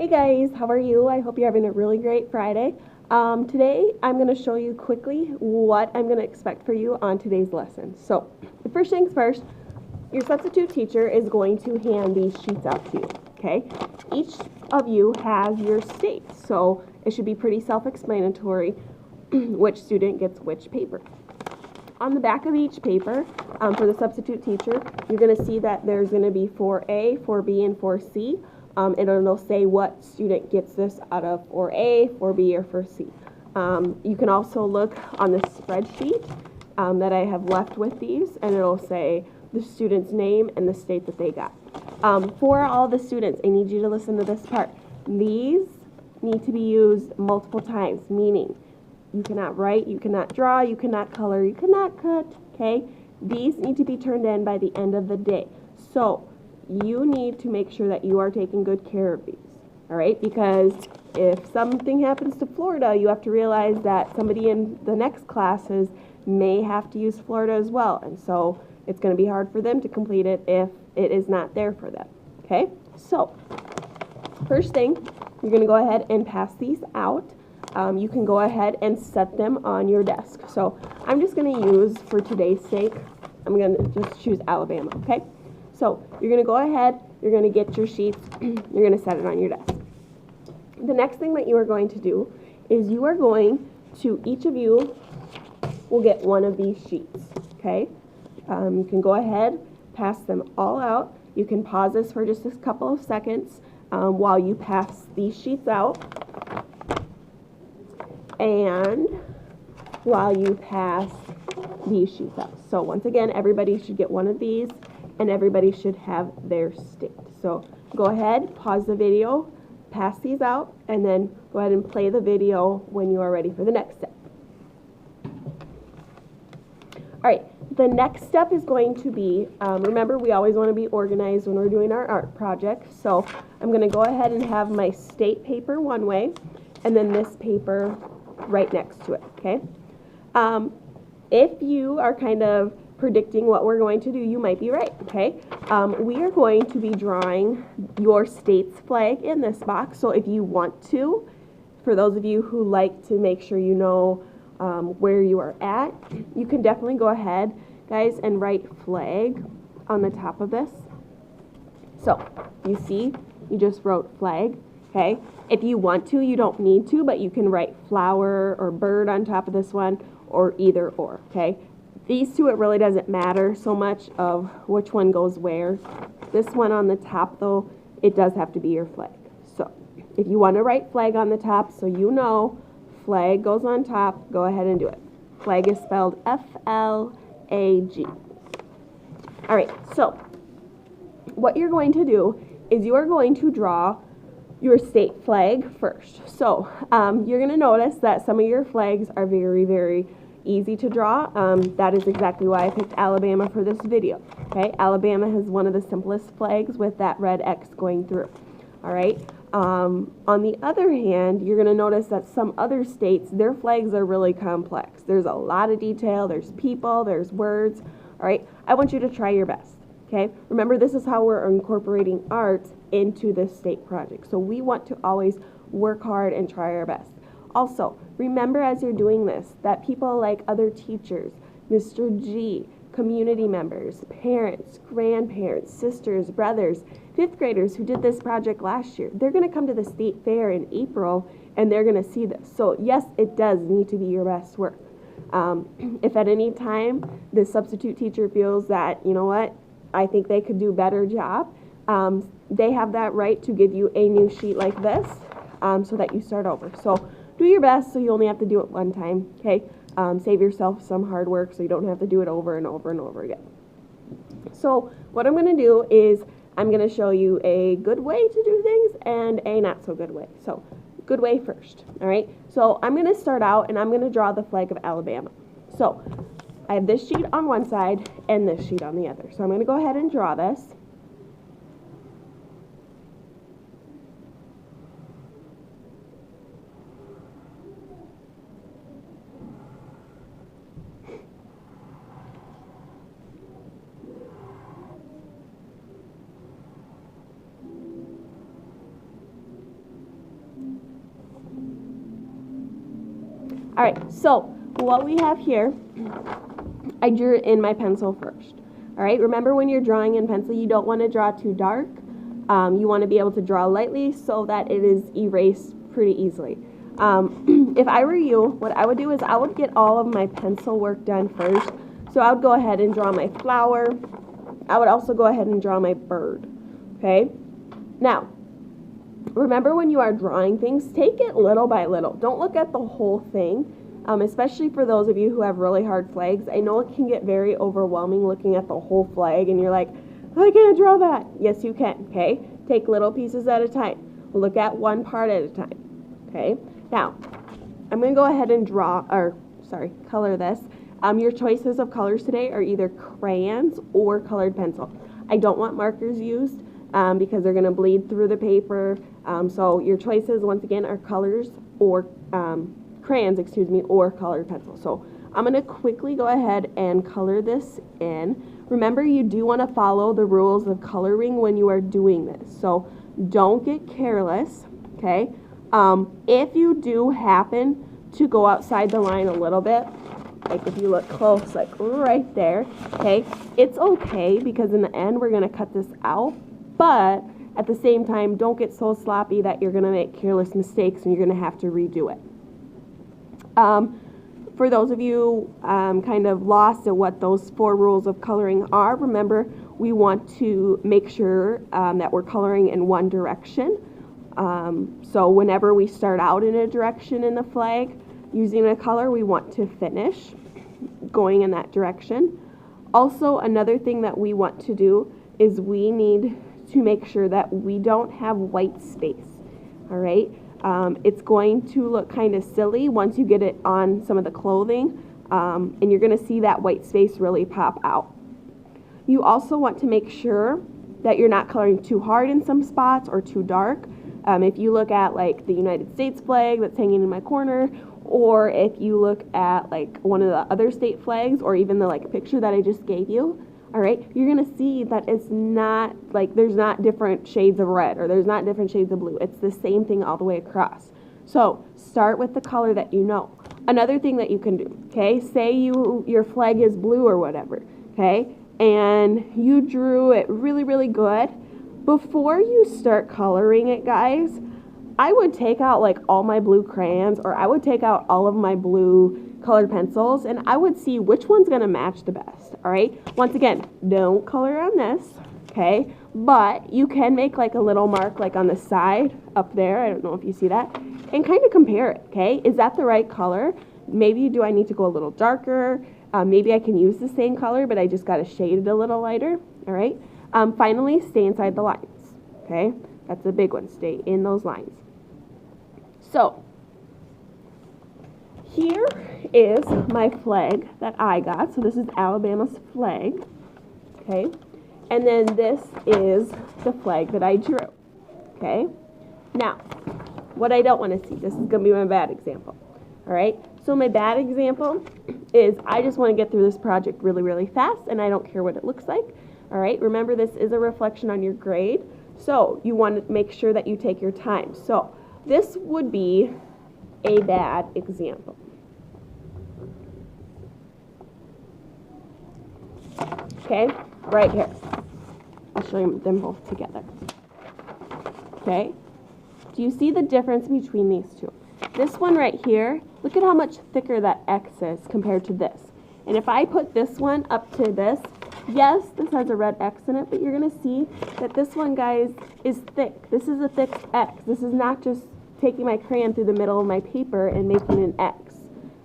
Hey guys, how are you? I hope you're having a really great Friday. Today I'm going to show you quickly what I'm going to expect for you on today's lesson. So, the first things first, your substitute teacher is going to hand these sheets out to you, okay? Each of you has your state, so it should be pretty self-explanatory which student gets which paper. On the back of each paper, for the substitute teacher, you're going to see that there's going to be 4A, 4B, and 4C. And it'll say what student gets this out of 4A, 4B, or 4C. You can also look on the spreadsheet that I have left with these, and it'll say the student's name and the state that they got. For all the students, I need you to listen to this part. These need to be used multiple times, meaning you cannot write, you cannot draw, you cannot color, you cannot cut, okay? These need to be turned in by the end of the day. So, you need to make sure that you are taking good care of these, all right? Because if something happens to Florida, you have to realize that somebody in the next classes may have to use Florida as well. And so it's going to be hard for them to complete it if it is not there for them, okay? So first thing, you're going to go ahead and pass these out. You can go ahead and set them on your desk. So I'm just going to use, for today's sake, I'm going to just choose Alabama, okay? So you're going to go ahead, you're going to get your sheets, you're going to set it on your desk. The next thing that you are going to do is you are going to, each of you will get one of these sheets, okay? You can go ahead, pass them all out. You can pause this for just a couple of seconds while you pass these sheets out. And while you pass these sheets out. So once again, everybody should get one of these. And everybody should have their state. So go ahead, pause the video, pass these out, and then go ahead and play the video when you are ready for the next step. All right, the next step is going to be, remember we always want to be organized when we're doing our art project. So I'm going to go ahead and have my state paper one way, and then this paper right next to it, okay? If you are kind of predicting what we're going to do, you might be right, okay? We are going to be drawing your state's flag in this box, so if you want to, for those of you who like to make sure you know where you are at, you can definitely go ahead, guys, and write flag on the top of this. So, you see, you just wrote flag, okay? If you want to, you don't need to, but you can write flower or bird on top of this one, or either or, okay? These two, it really doesn't matter so much of which one goes where. This one on the top, though, it does have to be your flag. So if you want to write flag on the top so you know flag goes on top, go ahead and do it. Flag is spelled F-L-A-G. All right, so what you're going to do is you are going to draw your state flag first. So you're going to notice that some of your flags are very, very easy to draw. That is exactly why I picked Alabama for this video. Okay, Alabama has one of the simplest flags with that red X going through. All right. On the other hand, you're going to notice that some other states, their flags are really complex. There's a lot of detail. There's people. There's words. All right. I want you to try your best. Okay. Remember, this is how we're incorporating art into this state project. So we want to always work hard and try our best. Also, remember as you're doing this that people like other teachers, Mr. G, community members, parents, grandparents, sisters, brothers, fifth graders who did this project last year, they're going to come to the state fair in April and they're going to see this. So yes, it does need to be your best work. If at any time the substitute teacher feels that, you know what, I think they could do a better job, they have that right to give you a new sheet like this so that you start over. So do your best so you only have to do it one time, okay? Save yourself some hard work so you don't have to do it over and over and over again. So what I'm going to do is I'm going to show you a good way to do things and a not so good way. So good way first, all right? So I'm going to start out and I'm going to draw the flag of Alabama. So I have this sheet on one side and this sheet on the other. So I'm going to go ahead and draw this. All right, so what we have here, I drew it in my pencil first. All right, remember when you're drawing in pencil, you don't want to draw too dark. You want to be able to draw lightly so that it is erased pretty easily. If I were you, what I would do is I would get all of my pencil work done first. So I would go ahead and draw my flower. I would also go ahead and draw my bird. Okay? Now, remember when you are drawing things, take it little by little. Don't look at the whole thing, especially for those of you who have really hard flags. I know it can get very overwhelming looking at the whole flag and you're like, I can't draw that. Yes, you can, okay? Take little pieces at a time. Look at one part at a time, okay? Now, I'm going to go ahead and color this. Your choices of colors today are either crayons or colored pencil. I don't want markers used because they're going to bleed through the paper. So your choices, once again, are colors or crayons, or colored pencil. So I'm going to quickly go ahead and color this in. Remember, you do want to follow the rules of coloring when you are doing this. So don't get careless, okay? If you do happen to go outside the line a little bit, like if you look close, like right there, okay, it's okay because in the end we're going to cut this out, but at the same time, don't get so sloppy that you're going to make careless mistakes and you're going to have to redo it. For those of you kind of lost at what those 4 rules of coloring are, remember we want to make sure that we're coloring in one direction. So whenever we start out in a direction in the flag using a color, we want to finish going in that direction. Also, another thing that we want to do is we need to make sure that we don't have white space. All right. It's going to look kind of silly once you get it on some of the clothing, and you're going to see that white space really pop out. You also want to make sure that you're not coloring too hard in some spots or too dark. If you look at like the United States flag that's hanging in my corner, or if you look at like one of the other state flags, or even the like picture that I just gave you, all right, you're going to see that it's not like there's not different shades of red or there's not different shades of blue. It's the same thing all the way across. So start with the color that you know. Another thing that you can do, okay, say your flag is blue or whatever, okay, and you drew it really, really good. Before you start coloring it, guys, I would take out like all my blue crayons, or I would take out all of my blue colored pencils, and I would see which one's going to match the best. All right, once again, don't color on this, okay, but you can make like a little mark like on the side up there, I don't know if you see that, and kind of compare it. Okay, is that the right color? Maybe do I need to go a little darker? Maybe I can use the same color, but I just got to shade it a little lighter. All right, finally, stay inside the lines. Okay, that's a big one, stay in those lines. So here is my flag that I got. So this is Alabama's flag, okay? And then this is the flag that I drew, okay? Now, what I don't want to see, this is going to be my bad example, all right? So my bad example is I just want to get through this project really, really fast, and I don't care what it looks like, all right? Remember, this is a reflection on your grade, so you want to make sure that you take your time. So this would be a bad example. Okay, right here. I'll show you them both together. Okay, do you see the difference between these two? This one right here, look at how much thicker that X is compared to this. And if I put this one up to this, yes, this has a red X in it, but you're going to see that this one, guys, is thick. This is a thick X. This is not just taking my crayon through the middle of my paper and making an X.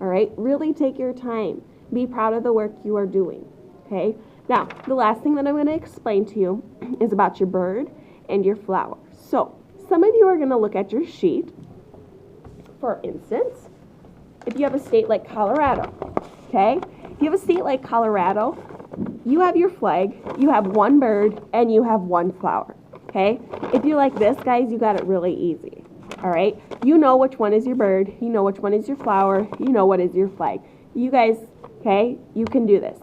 All right, really take your time. Be proud of the work you are doing. Okay, now the last thing that I'm going to explain to you is about your bird and your flower. So some of you are going to look at your sheet. For instance, if you have a state like Colorado, okay, if you have a state like Colorado, you have your flag, you have one bird, and you have one flower. Okay, if you're like this, guys, you got it really easy. All right, you know which one is your bird, you know which one is your flower, you know what is your flag. You guys, okay, you can do this.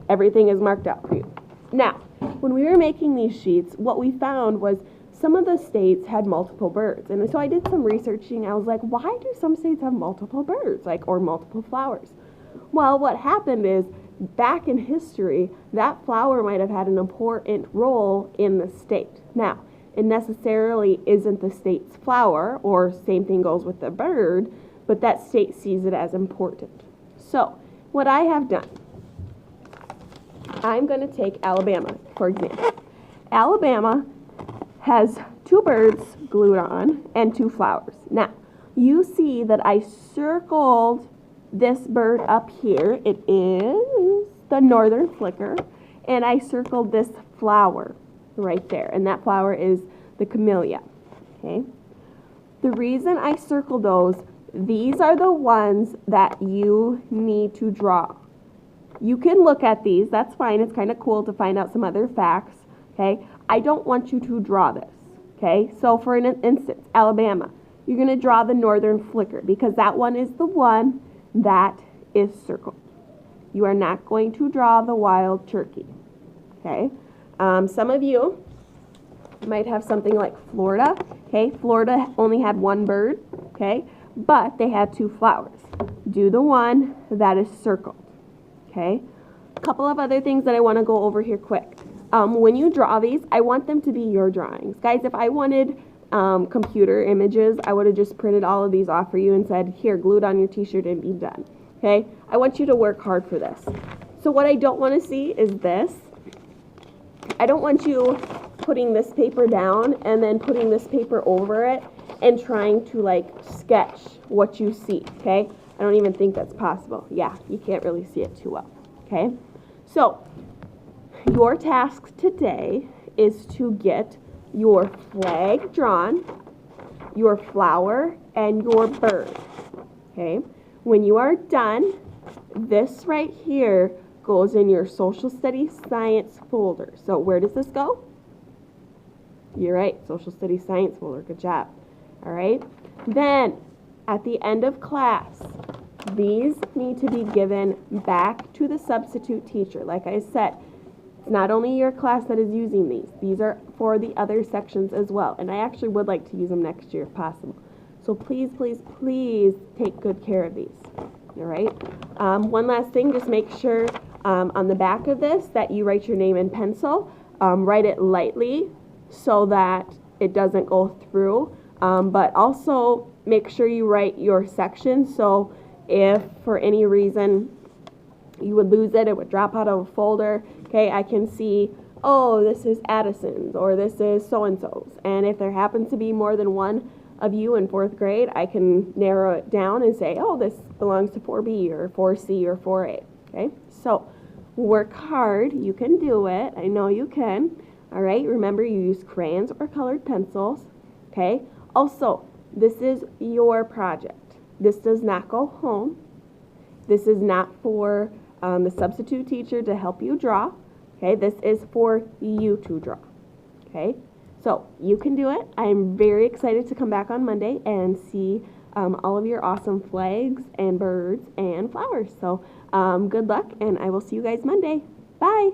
Everything is marked out for you. Now, when we were making these sheets, what we found was some of the states had multiple birds. And so I did some researching. I was like, why do some states have multiple birds, like, or multiple flowers? Well, what happened is, back in history, that flower might have had an important role in the state. Now, it necessarily isn't the state's flower, or same thing goes with the bird, but that state sees it as important. So, what I have done, I'm going to take Alabama, for example. Alabama has 2 birds glued on and 2 flowers. Now, you see that I circled this bird up here. It is the northern flicker, and I circled this flower right there, and that flower is the camellia. Okay. The reason I circled those, these are the ones that you need to draw. You can look at these, that's fine. It's kind of cool to find out some other facts. Okay, I don't want you to draw this. Okay, so for an instance, Alabama, you're going to draw the northern flicker because that one is the one that is circled. You are not going to draw the wild turkey. Okay, some of you might have something like Florida. Okay, Florida only had 1 bird. Okay, but they had 2 flowers. Do the one that is circled. Okay, a couple of other things that I want to go over here quick. When you draw these, I want them to be your drawings. Guys, if I wanted computer images, I would have just printed all of these off for you and said, here, glue it on your t-shirt and be done. Okay? I want you to work hard for this. So what I don't want to see is this. I don't want you putting this paper down and then putting this paper over it and trying to like sketch what you see. Okay? I don't even think that's possible. Yeah, you can't really see it too well. Okay? So, your task today is to get your flag drawn, your flower, and your bird. Okay? When you are done, this right here goes in your social studies science folder. So where does this go? You're right, social studies science folder. Good job. All right? Then, at the end of class, these need to be given back to the substitute teacher. Like I said, it's not only your class that is using these. These are for the other sections as well. And I actually would like to use them next year if possible. So please, please, please take good care of these. All right? One last thing, just make sure on the back of this that you write your name in pencil. Write it lightly so that it doesn't go through. But also make sure you write your section. So if for any reason you would lose it, it would drop out of a folder. Okay, I can see, oh, this is Addison's or this is so-and-so's. And if there happens to be more than one of you in 4th grade, I can narrow it down and say, oh, this belongs to 4B or 4C or 4A. Okay, so work hard. You can do it. I know you can. All right, remember you use crayons or colored pencils. Okay, also, this is your project. This does not go home. This is not for the substitute teacher to help you draw. Okay, this is for you to draw. Okay, so you can do it. I'm very excited to come back on Monday and see all of your awesome flags and birds and flowers. So good luck, and I will see you guys Monday. Bye.